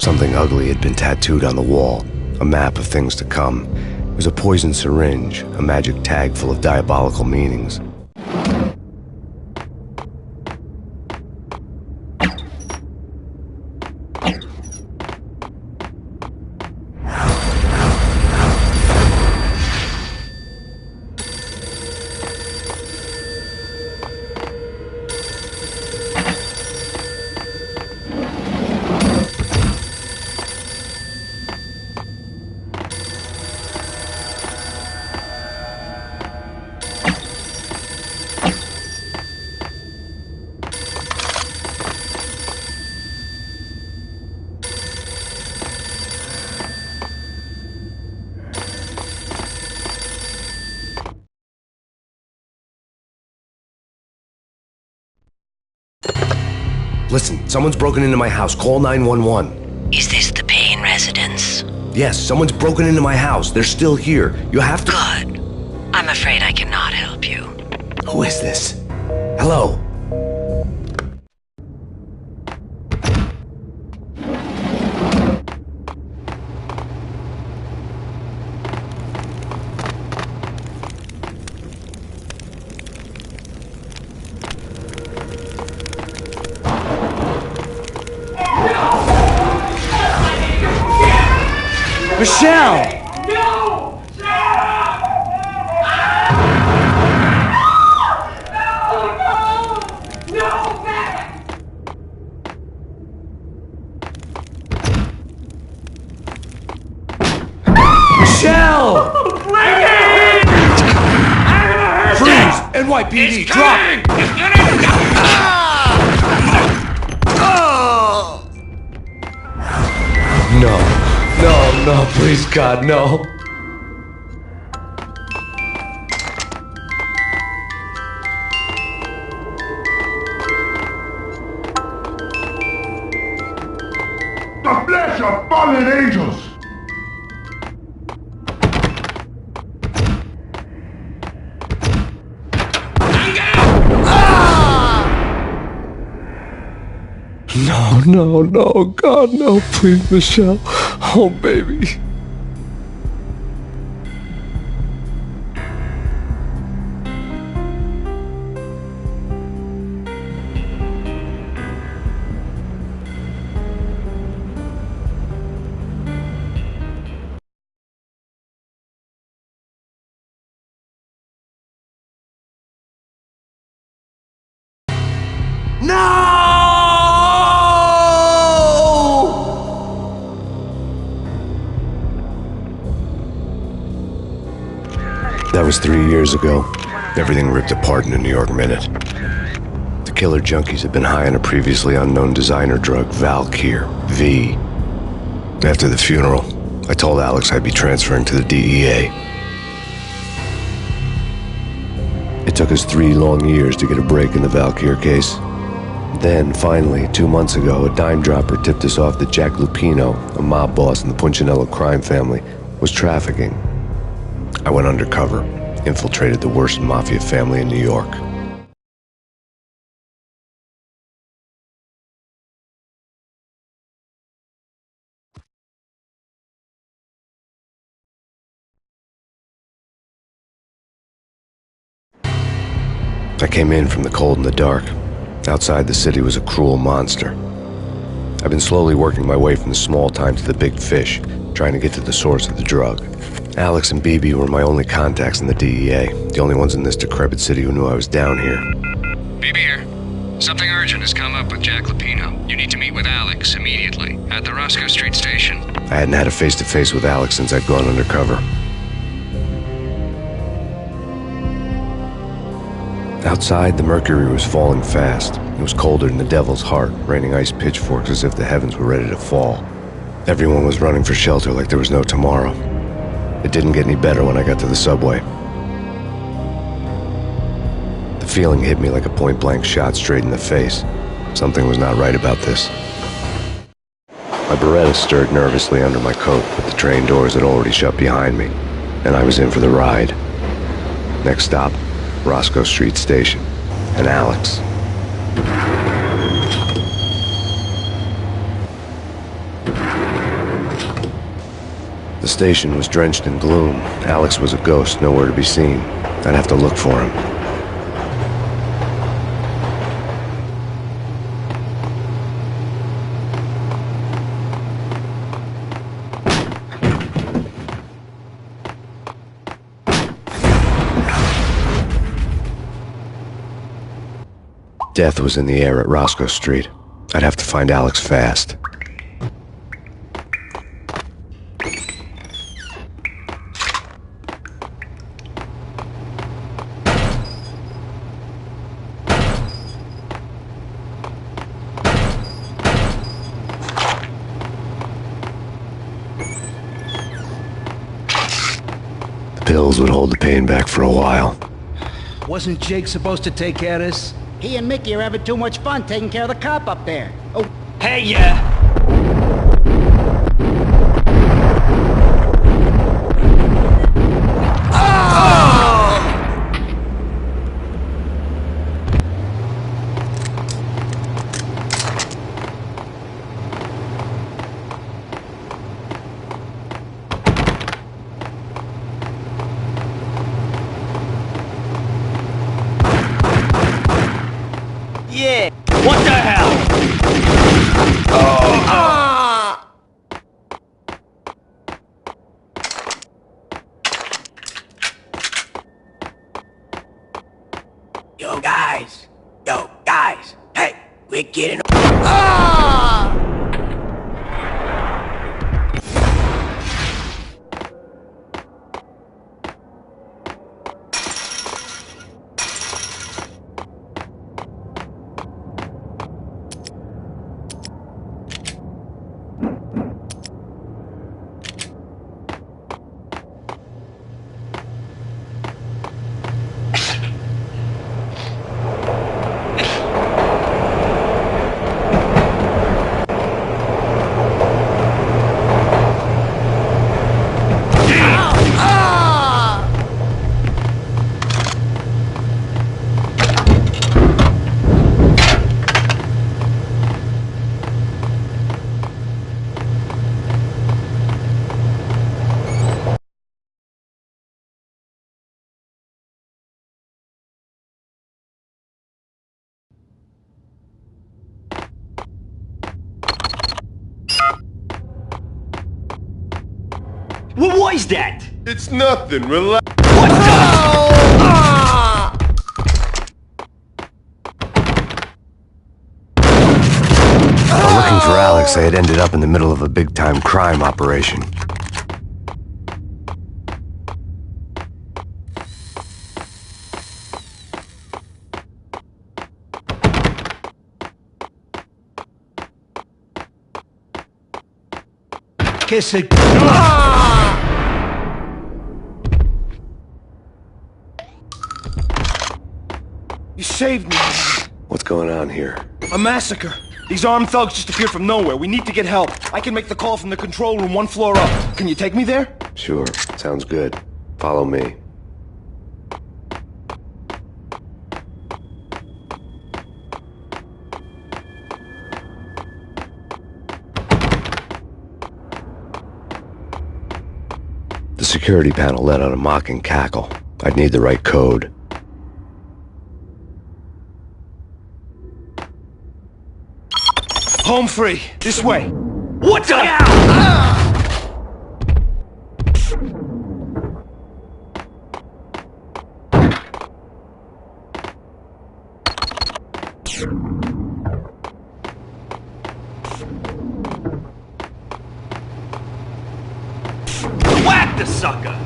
Something ugly had been tattooed on the wall, a map of things to come. It was a poisoned syringe, a magic tag full of diabolical meanings. Listen, someone's broken into my house. Call 911. Is this the Payne residence? Yes, someone's broken into my house. They're still here. You have to... Good. I'm afraid I cannot help you. Who is this? Hello? Michelle! No! No! Michelle! Freeze! NYPD, drop! No, please, God, no. The flesh of fallen angels! No, God, no, please, Michelle. Oh, baby. That was 3 years ago. Everything ripped apart in a New York minute. The killer junkies had been high on a previously unknown designer drug, Valkyr, V. After the funeral, I told Alex I'd be transferring to the DEA. It took us 3 long years to get a break in the Valkyr case. Then, finally, 2 months ago, a dime dropper tipped us off that Jack Lupino, a mob boss in the Punchinello crime family, was trafficking. I went undercover, infiltrated the worst mafia family in New York. I came in from the cold and the dark. Outside, the city was a cruel monster. I've been slowly working my way from the small time to the big fish, trying to get to the source of the drug. Alex and BB were my only contacts in the DEA, the only ones in this decrepit city who knew I was down here. BB here. Something urgent has come up with Jack Lupino. You need to meet with Alex immediately at the Roscoe Street station. I hadn't had a face-to-face with Alex since I'd gone undercover. Outside, the mercury was falling fast. It was colder than the devil's heart, raining ice pitchforks as if the heavens were ready to fall. Everyone was running for shelter like there was no tomorrow. It didn't get any better when I got to the subway. The feeling hit me like a point-blank shot straight in the face. Something was not right about this. My Beretta stirred nervously under my coat, but the train doors had already shut behind me, and I was in for the ride. Next stop, Roscoe Street Station, and Alex. station was drenched in gloom. Alex was a ghost, nowhere to be seen. I'd have to look for him. Death was in the air at Roscoe Street. I'd have to find Alex fast. The pills would hold the pain back for a while. Wasn't Jake supposed to take care of this? He and Mickey are having too much fun taking care of the cop up there. Oh, Hey, yeah! Yeah! What the hell? Yo, guys! Hey, we're getting... What was that? It's nothing, relax. What the? While looking for Alex, I had ended up in the middle of a big-time crime operation. Kiss it. You saved me. What's going on here? A massacre. These armed thugs just appeared from nowhere. We need to get help. I can make the call from the control room 1 floor up. Can you take me there? Sure, sounds good. Follow me. The security panel let out a mocking cackle. I'd need the right code. Home free. This way. What the? Whack the sucker!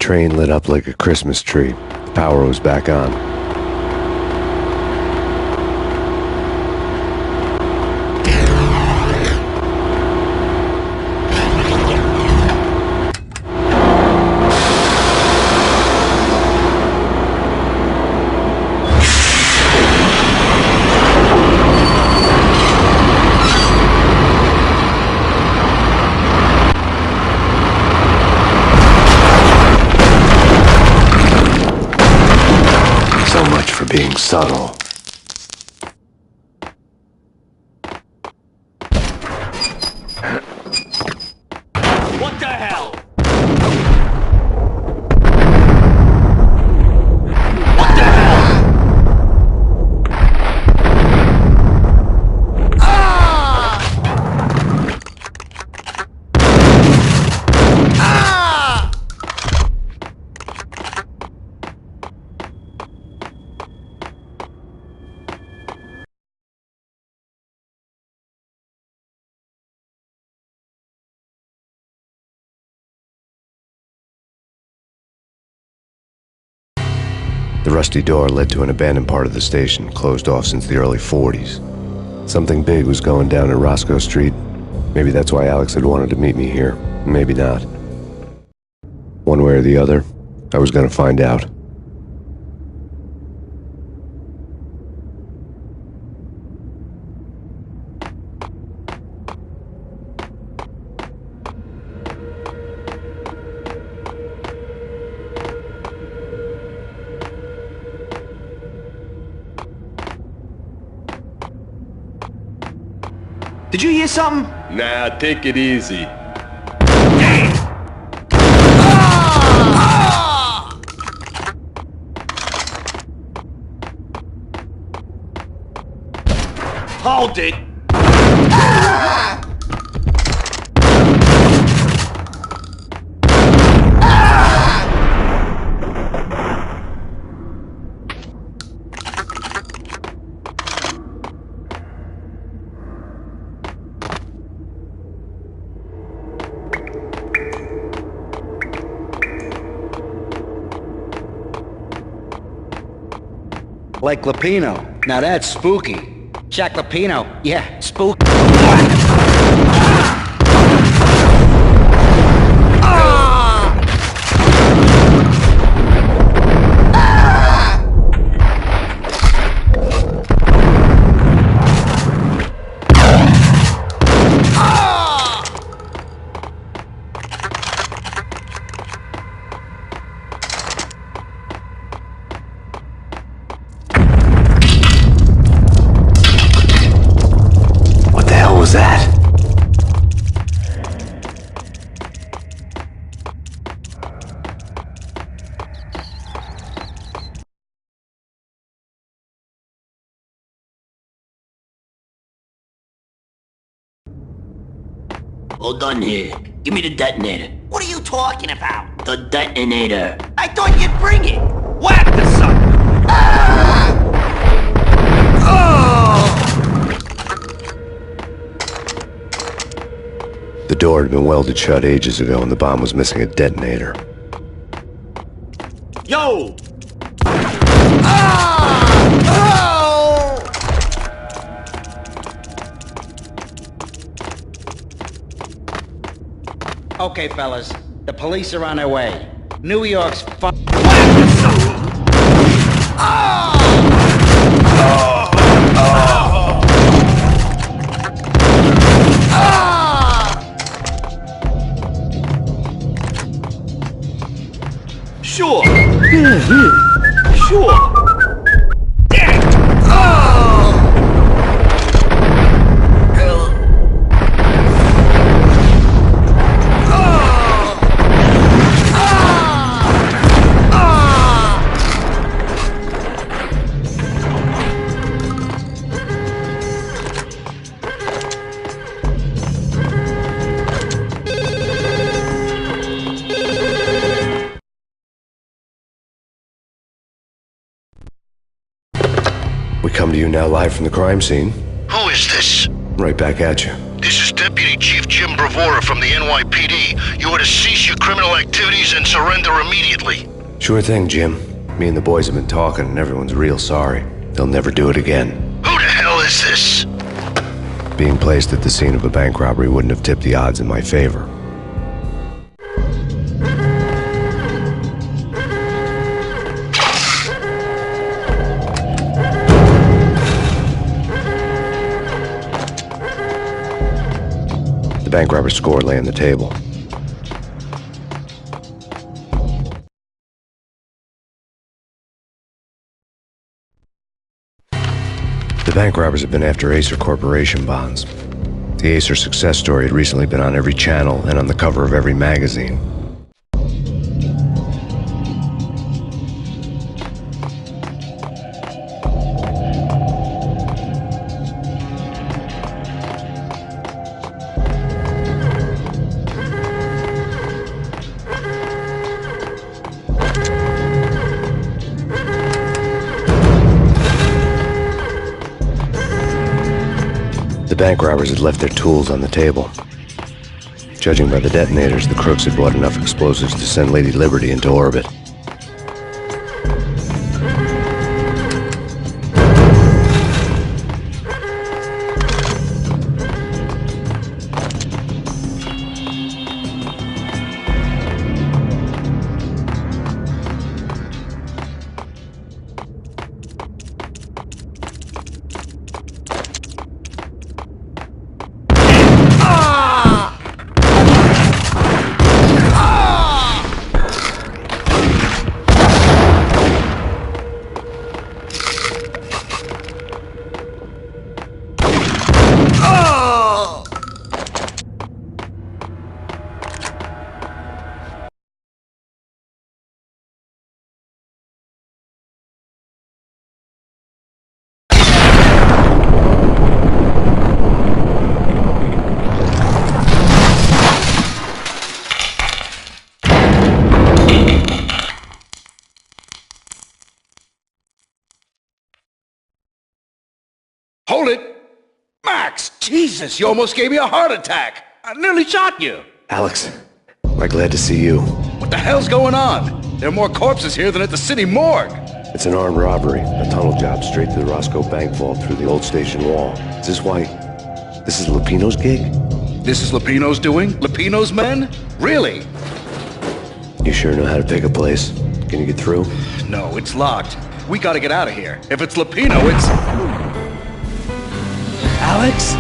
train lit up like a Christmas tree. The power was back on. So much for being subtle. What the hell? What the hell? The rusty door led to an abandoned part of the station, closed off since the early 40s. Something big was going down at Roscoe Street. Maybe that's why Alex had wanted to meet me here. Maybe not. One way or the other, I was gonna find out. Did you hear something? Nah, take it easy. Hold it! Like Lapino. Now that's spooky. Jack Lapino. Yeah, spooky. What the hell was that? Hold on here. Give me the detonator. What are you talking about? The detonator. I thought you'd bring it. Whack the sucker! The door had been welded shut ages ago and the bomb was missing a detonator. Yo! Okay, fellas. The police are on their way. New York's Whack the sucker! Sure. Sure. We come to you now live from the crime scene. Who is this? Right back at you. This is Deputy Chief Jim Bravura from the NYPD. You are to cease your criminal activities and surrender immediately. Sure thing, Jim. Me and the boys have been talking, and everyone's real sorry. They'll never do it again. Who the hell is this? Being placed at the scene of a bank robbery wouldn't have tipped the odds in my favor. The bank robber's score lay on the table. The bank robbers had been after Acer Corporation bonds. The Acer success story had recently been on every channel and on the cover of every magazine. The bank robbers had left their tools on the table. Judging by the detonators, the crooks had bought enough explosives to send Lady Liberty into orbit. Hold it! Max! Jesus, you almost gave me a heart attack! I nearly shot you! Alex, we're glad to see you. What the hell's going on? There are more corpses here than at the city morgue! It's an armed robbery, a tunnel job straight to the Roscoe Bank vault through the old station wall. Is this why... this is Lupino's gig? This is Lupino's doing? Lupino's men? Really? You sure know how to pick a place? Can you get through? No, it's locked. We gotta get out of here. If it's Lupino, it's... Alex?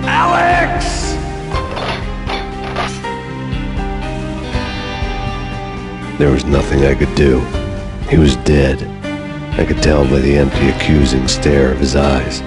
Alex! There was nothing I could do. He was dead. I could tell by the empty, accusing stare of his eyes.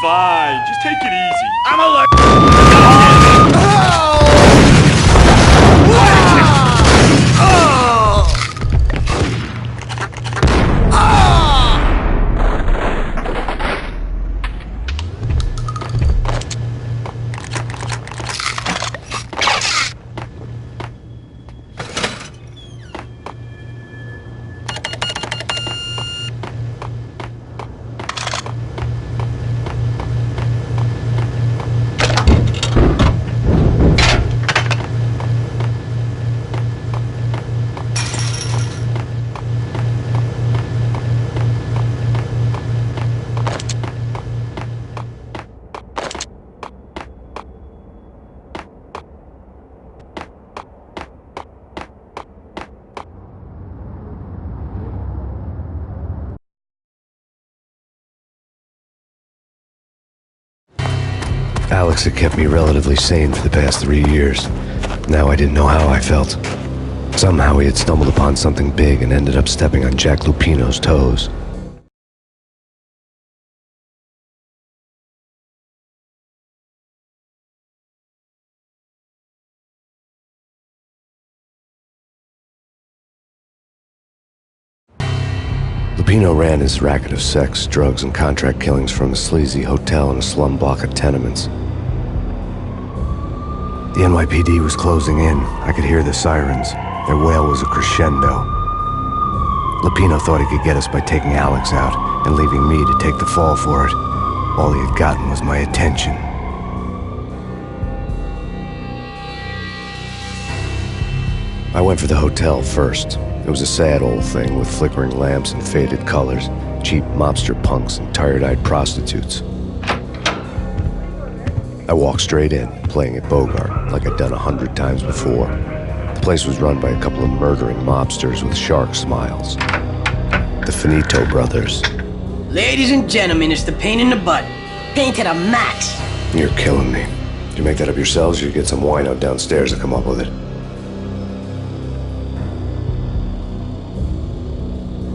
Fine, just take it easy. I'm alert! Alex had kept me relatively sane for the past 3 years. Now I didn't know how I felt. Somehow he had stumbled upon something big and ended up stepping on Jack Lupino's toes. Lupino ran his racket of sex, drugs, and contract killings from a sleazy hotel in a slum block of tenements. The NYPD was closing in. I could hear the sirens. Their wail was a crescendo. Lupino thought he could get us by taking Alex out and leaving me to take the fall for it. All he had gotten was my attention. I went for the hotel first. It was a sad old thing with flickering lamps and faded colors, cheap mobster punks and tired-eyed prostitutes. I walked straight in, playing at Bogart, like I'd done 100 times before. The place was run by a couple of murdering mobsters with shark smiles. The Finito brothers. Ladies and gentlemen, it's the pain in the butt. Pain to the max. You're killing me. Did you make that up yourselves, or you get some wino downstairs to come up with it?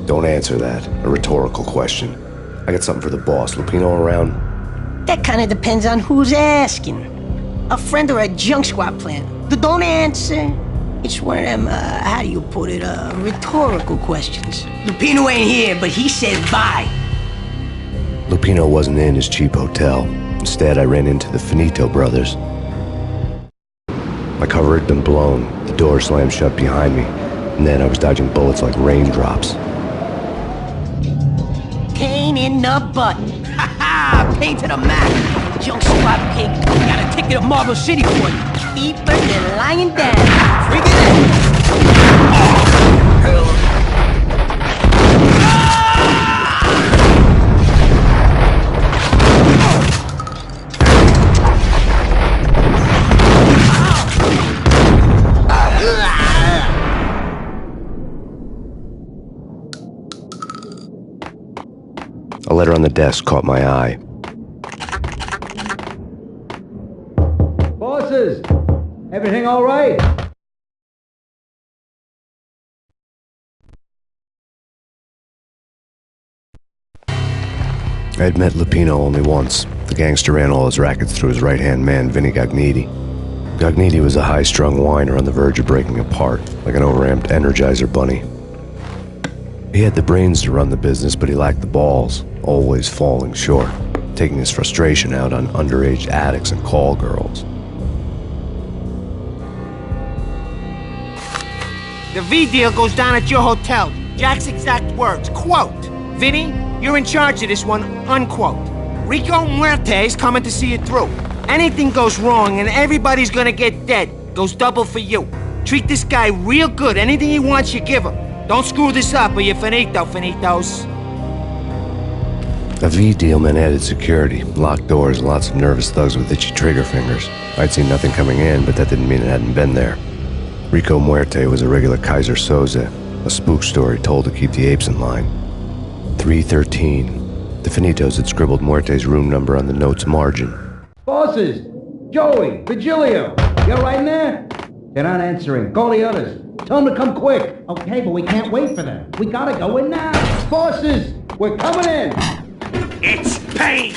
Don't answer that. A rhetorical question. I got something for the boss. Lupino around? That kind of depends on who's asking. A friend or a junk squad plan. Don't answer. It's one of them, how do you put it, rhetorical questions. Lupino ain't here, but he said bye. Lupino wasn't in his cheap hotel. Instead, I ran into the Finito brothers. My cover had been blown. The door slammed shut behind me. And then I was dodging bullets like raindrops. Pain in the butt. Ha ha! Pain to the max. Junk squad pig. Got a ticket to Marble City for you. Deeper than lying down. Bring it in. A letter on the desk caught my eye. Bosses! Everything all right? I had met Lupino only once. The gangster ran all his rackets through his right-hand man, Vinny Gagniti. Gagniti was a high-strung whiner on the verge of breaking apart, like an overamped Energizer bunny. He had the brains to run the business, but he lacked the balls, always falling short, taking his frustration out on underage addicts and call girls. The V deal goes down at your hotel. Jack's exact words, quote, "Vinny, you're in charge of this one," unquote. Rico Muerte's coming to see it through. Anything goes wrong and everybody's gonna get dead. Goes double for you. Treat this guy real good. Anything he wants, you give him. Don't screw this up or you're finito, finitos. A V deal meant added security, locked doors, and lots of nervous thugs with itchy trigger fingers. I'd seen nothing coming in, but that didn't mean it hadn't been there. Rico Muerte was a regular Kaiser Soze, a spook story told to keep the apes in line. 313. The Finitos had scribbled Muerte's room number on the note's margin. Bosses! Joey! Virgilio! You all right in there? They're not answering. Call the others. Tell them to come quick. Okay, but we can't wait for them. We gotta go in now. Bosses! We're coming in! It's pain!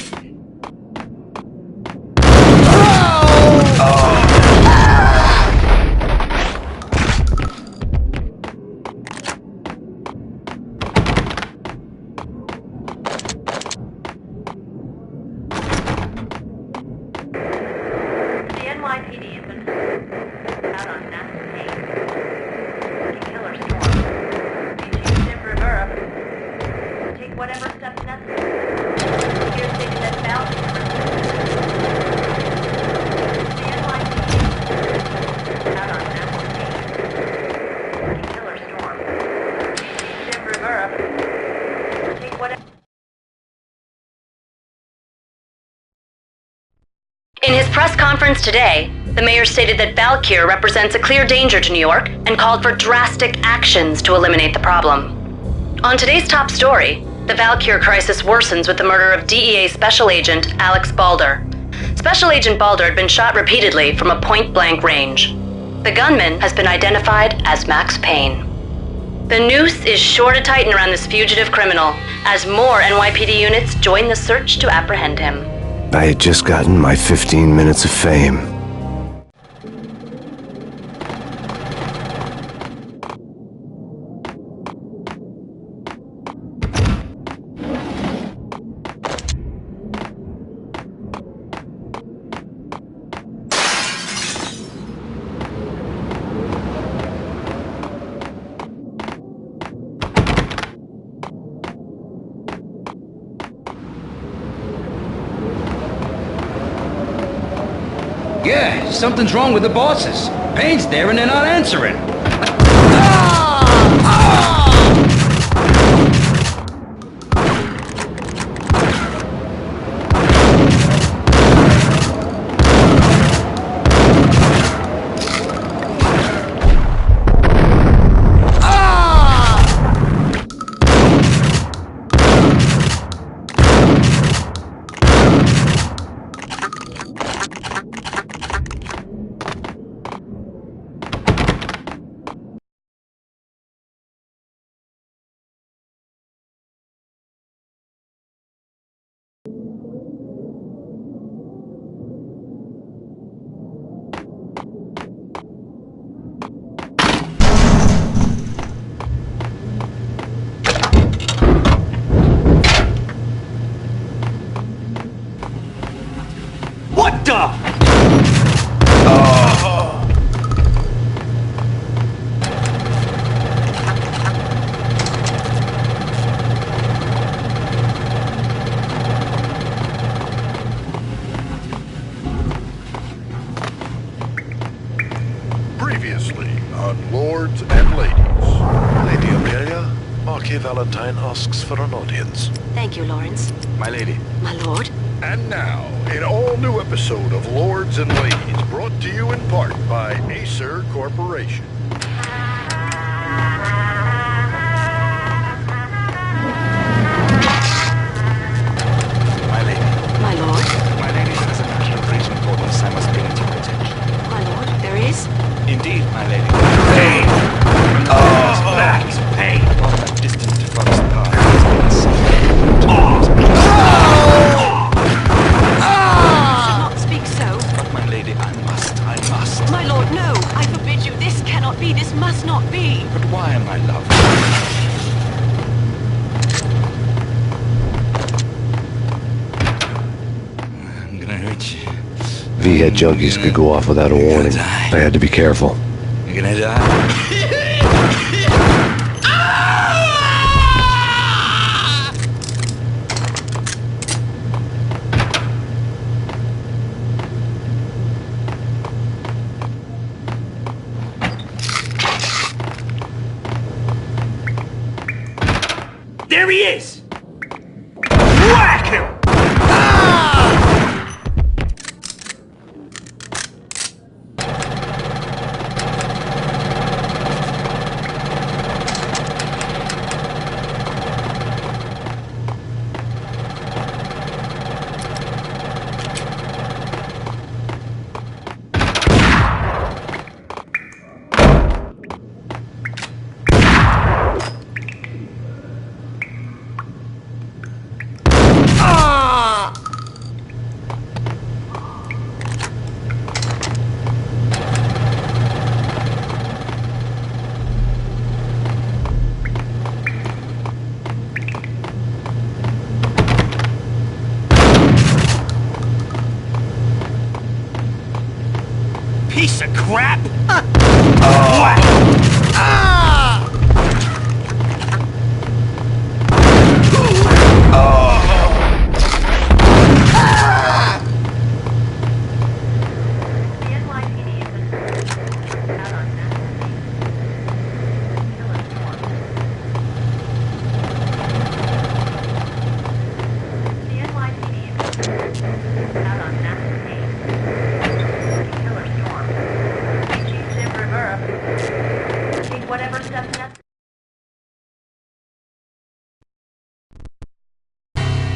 In his press conference today, the mayor stated that Valkyr represents a clear danger to New York and called for drastic actions to eliminate the problem. On today's top story, the Valkyr crisis worsens with the murder of DEA Special Agent Alex Balder. Special Agent Balder had been shot repeatedly from a point-blank range. The gunman has been identified as Max Payne. The noose is sure to tighten around this fugitive criminal as more NYPD units join the search to apprehend him. I had just gotten my 15 minutes of fame. Yeah, something's wrong with the bosses. Payne's there and they're not answering. What the? Previously on Lords and Ladies. Lady Amelia, Marquis Valentine asks for an audience. Thank you, Lawrence. My lady. My lord. And now, an all-new episode of Lords and Ladies, brought to you in part by Acer Corporation. My lord. My lady, there is a matter of great importance I must bring to your attention. My lord, there is? Indeed, my lady. Payne! Oh, Max Payne! On that distant forest path has been seen. You should not speak so. But my lady, I must. My lord, no! I forbid you. This cannot be. This must not be. But why, my love? I'm gonna hurt you. V-head junkies could go off without a warning. I had to be careful. You're gonna die. There he is! Whack him! Piece of crap! Whack!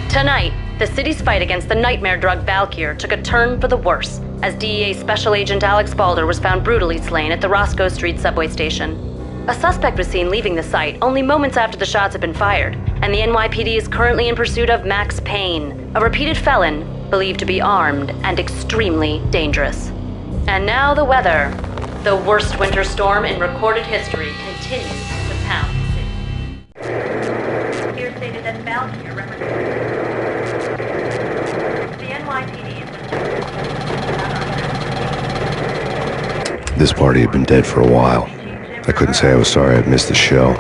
Tonight, the city's fight against the nightmare drug Valkyr took a turn for the worse as DEA Special Agent Alex Balder was found brutally slain at the Roscoe Street subway station. A suspect was seen leaving the site only moments after the shots had been fired, and the NYPD is currently in pursuit of Max Payne, a repeated felon believed to be armed and extremely dangerous. And now the weather. The worst winter storm in recorded history continues to pound the city. Here stated that Valkyrie represents the NYPD. This party had been dead for a while. I couldn't say I was sorry I'd missed the show.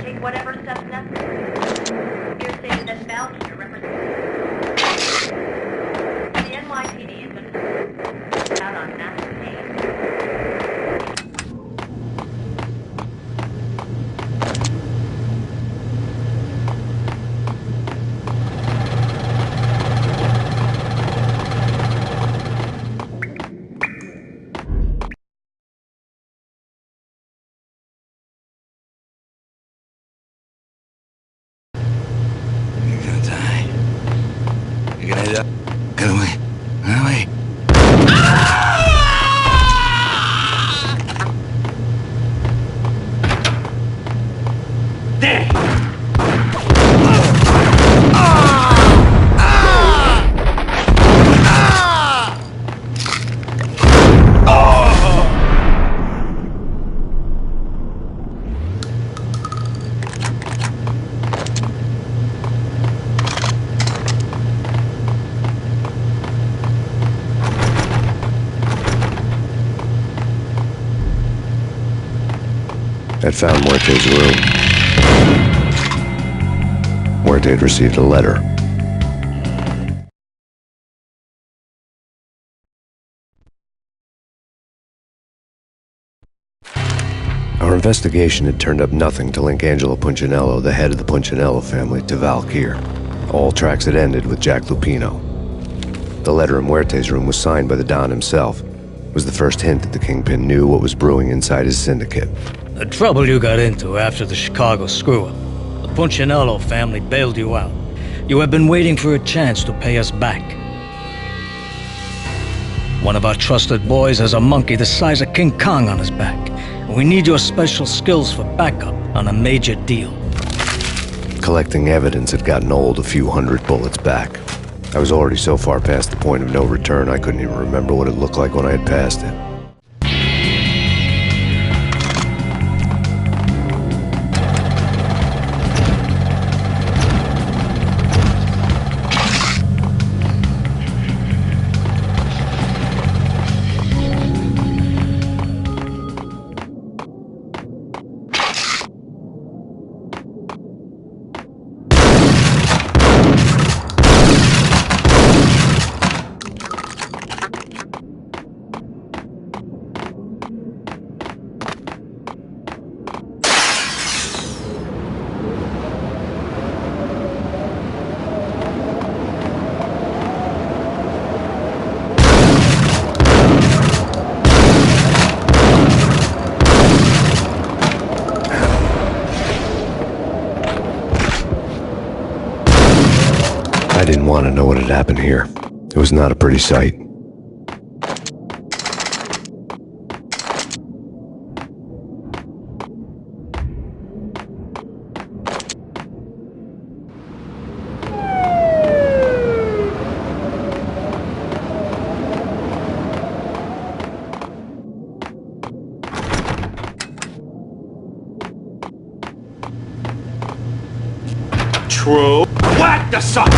Get away. Get away. There! I'd found Muerte's room. Muerte had received a letter. Our investigation had turned up nothing to link Angelo Punchinello, the head of the Punchinello family, to Valkyr. All tracks had ended with Jack Lupino. The letter in Muerte's room was signed by the Don himself. It was the first hint that the Kingpin knew what was brewing inside his syndicate. The trouble you got into after the Chicago screw-up. The Punchinello family bailed you out. You have been waiting for a chance to pay us back. One of our trusted boys has a monkey the size of King Kong on his back. And we need your special skills for backup on a major deal. Collecting evidence had gotten old a few hundred bullets back. I was already so far past the point of no return I couldn't even remember what it looked like when I had passed it. I didn't want to know what had happened here. It was not a pretty sight. True. Whack the sucker!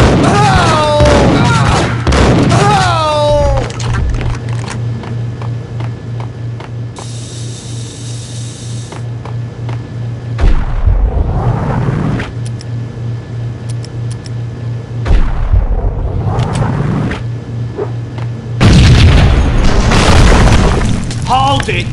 Hold it!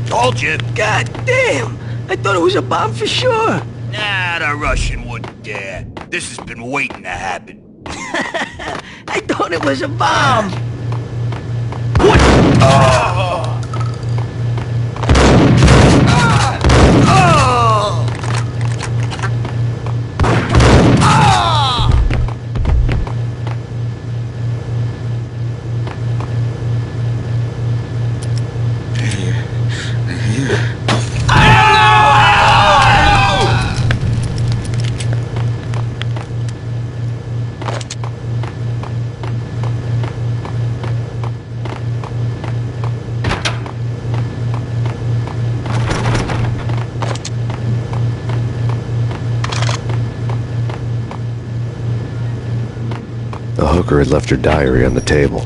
Told you. God damn! I thought it was a bomb for sure. Nah, the Russian wouldn't dare. This has been waiting to happen. I thought it was a bomb. What? A hooker had left her diary on the table.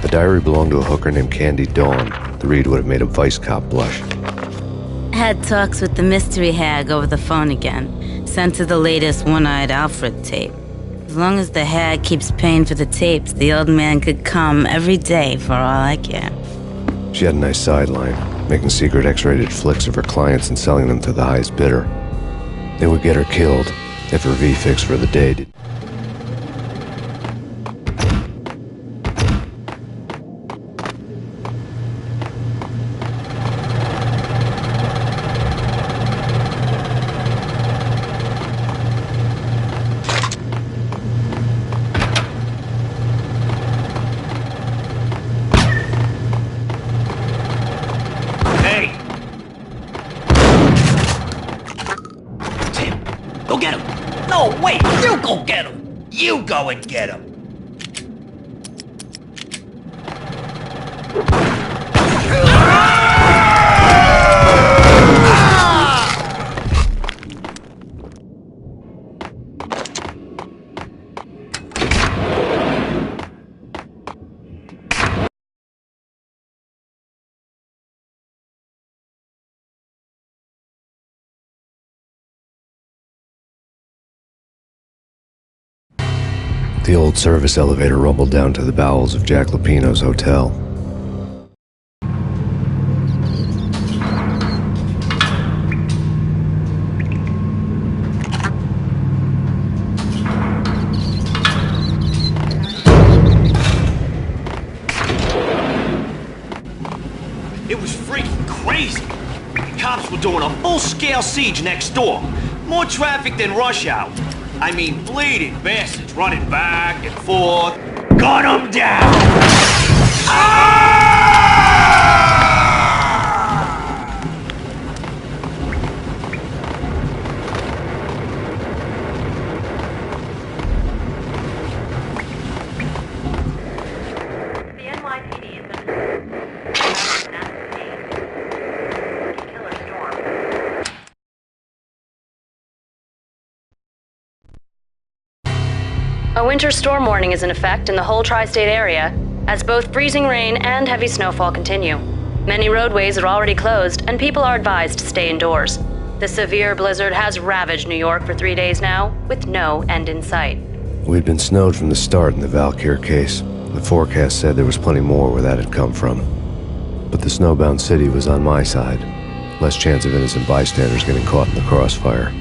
The diary belonged to a hooker named Candy Dawn. The read would have made a vice cop blush. Had talks with the mystery hag over the phone again. Sent to the latest One-Eyed Alfred tape. As long as the hag keeps paying for the tapes, the old man could come every day for all I care. She had a nice sideline, making secret X-rated flicks of her clients and selling them to the highest bidder. They would get her killed if her V-fix for the day did. Go get him! No, wait! You go get him! You go and get him! The old service elevator rumbled down to the bowels of Jack Lupino's hotel. It was freaking crazy. The cops were doing a full-scale siege next door. More traffic than rush hour. I mean, bleeding bastards running back and forth. Gun 'em down! A winter storm warning is in effect in the whole tri-state area, as both freezing rain and heavy snowfall continue. Many roadways are already closed, and people are advised to stay indoors. The severe blizzard has ravaged New York for 3 days now, with no end in sight. We'd been snowed from the start in the Valkyr case. The forecast said there was plenty more where that had come from. But the snowbound city was on my side. Less chance of innocent bystanders getting caught in the crossfire.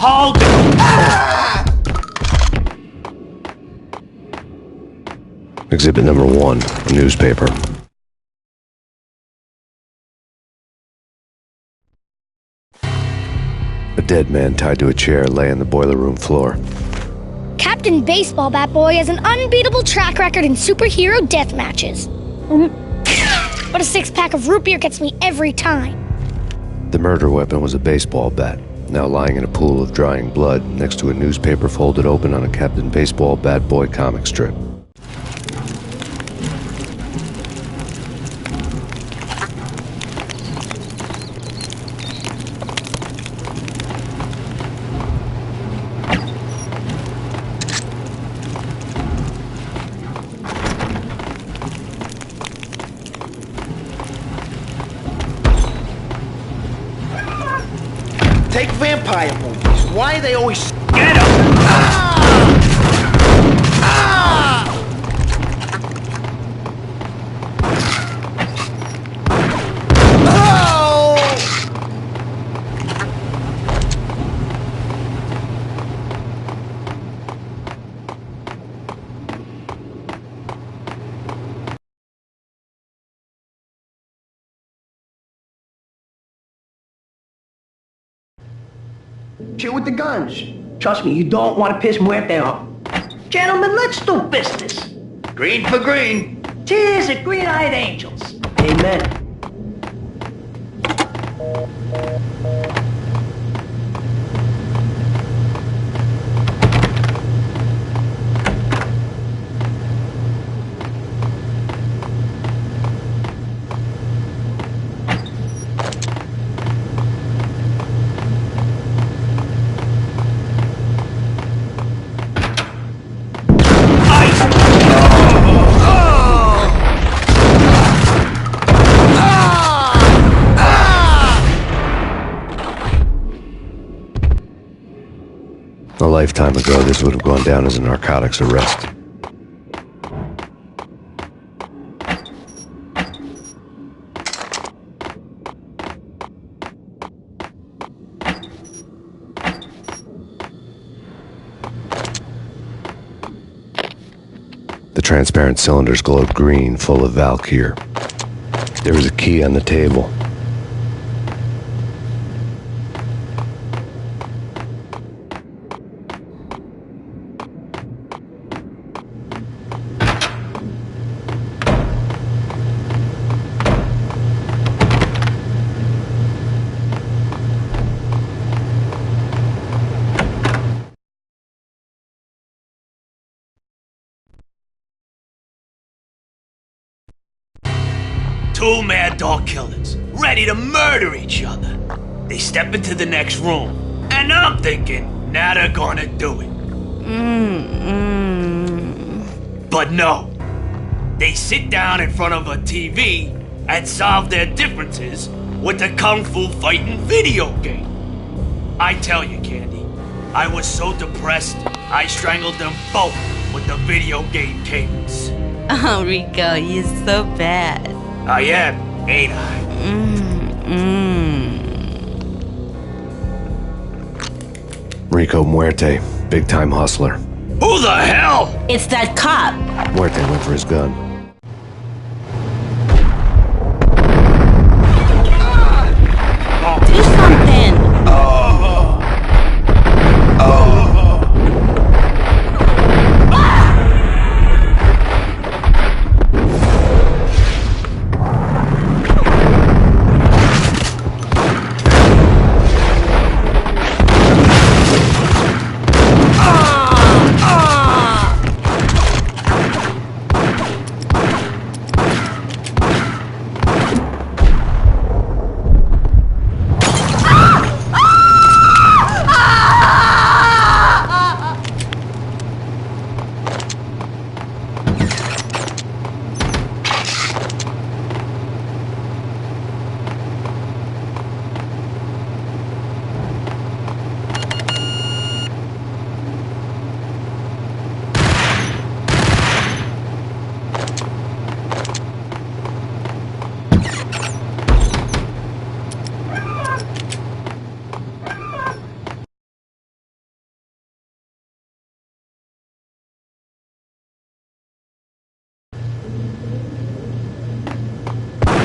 Hold it! Exhibit number 1, a newspaper. A dead man tied to a chair lay on the boiler room floor. Captain Baseball Bat Boy has an unbeatable track record in superhero death matches. But a 6-pack of root beer gets me every time. The murder weapon was a baseball bat, now lying in a pool of drying blood next to a newspaper folded open on a Captain Baseball Bat Boy comic strip. Take vampire movies. Why are they always get 'em? Chill with the guns. Trust me, you don't want to piss Muerte off. Gentlemen, let's do business. Green for green. Cheers at green-eyed angels. Amen. A lifetime ago, this would have gone down as a narcotics arrest. The transparent cylinders glowed green, full of Valkyr. There was a key on the table. Two mad dog killers, ready to murder each other. They step into the next room, and I'm thinking, now they're gonna do it. But no. They sit down in front of a TV and solve their differences with the Kung Fu fighting video game. I tell you, Candy, I was so depressed, I strangled them both with the video game cables. Oh, Rico, you're so bad. I am, ain't I? Rico Muerte, big-time hustler. Who the hell? It's that cop. Muerte went for his gun. Do something.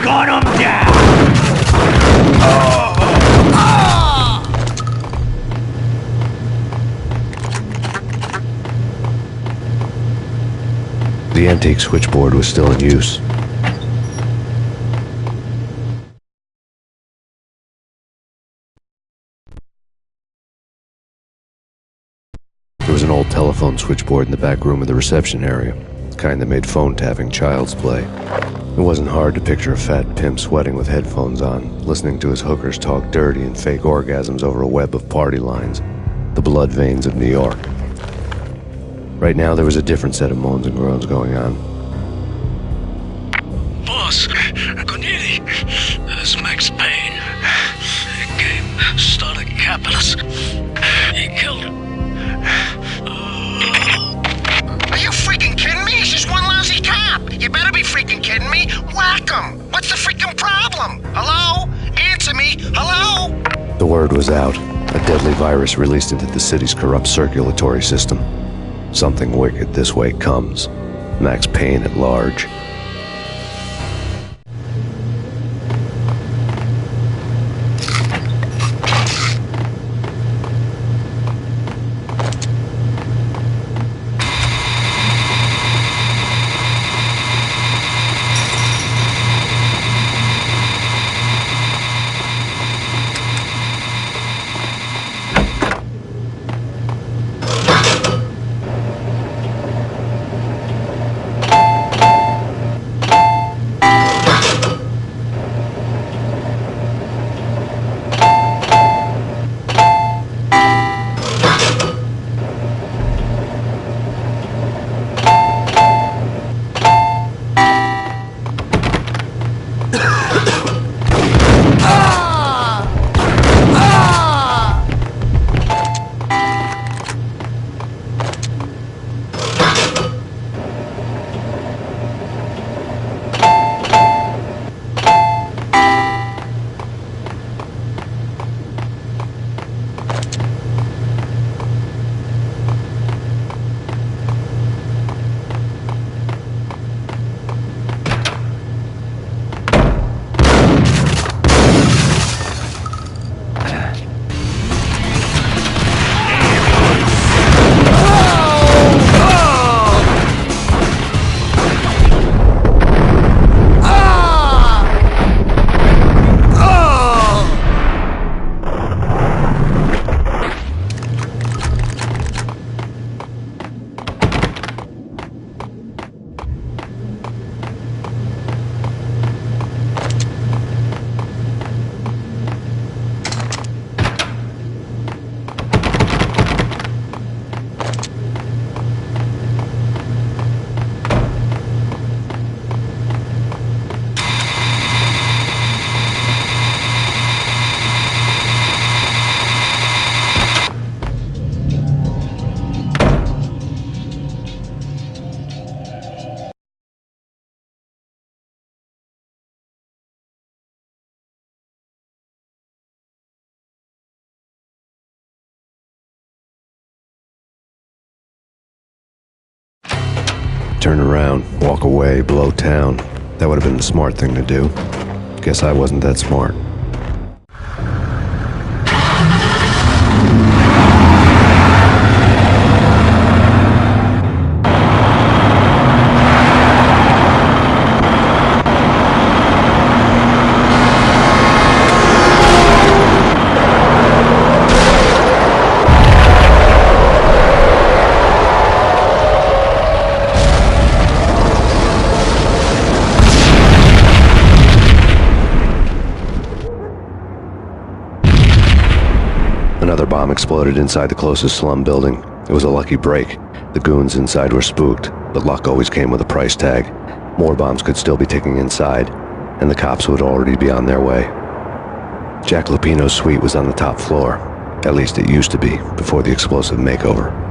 Gun him down! The antique switchboard was still in use. There was an old telephone switchboard in the back room of the reception area, the kind that made phone tapping child's play. It wasn't hard to picture a fat pimp sweating with headphones on, listening to his hookers talk dirty and fake orgasms over a web of party lines, the blood veins of New York. Right now, there was a different set of moans and groans going on. Boss, Corneli, this Max Payne. Game started capitalist. He killed him. Are you freaking kidding me? He's just one lousy cop. You better be freaking kidding me. Whack him. What's the freaking problem? Hello? Answer me. Hello? The word was out. A deadly virus released into the city's corrupt circulatory system. Something wicked this way comes. Max Payne at large. turn around, walk away, blow town. That would have been the smart thing to do. Guess I wasn't that smart. Another bomb exploded inside the closest slum building. It was a lucky break. The goons inside were spooked, but luck always came with a price tag. More bombs could still be ticking inside, and the cops would already be on their way. Jack Lupino's suite was on the top floor. At least it used to be, before the explosive makeover.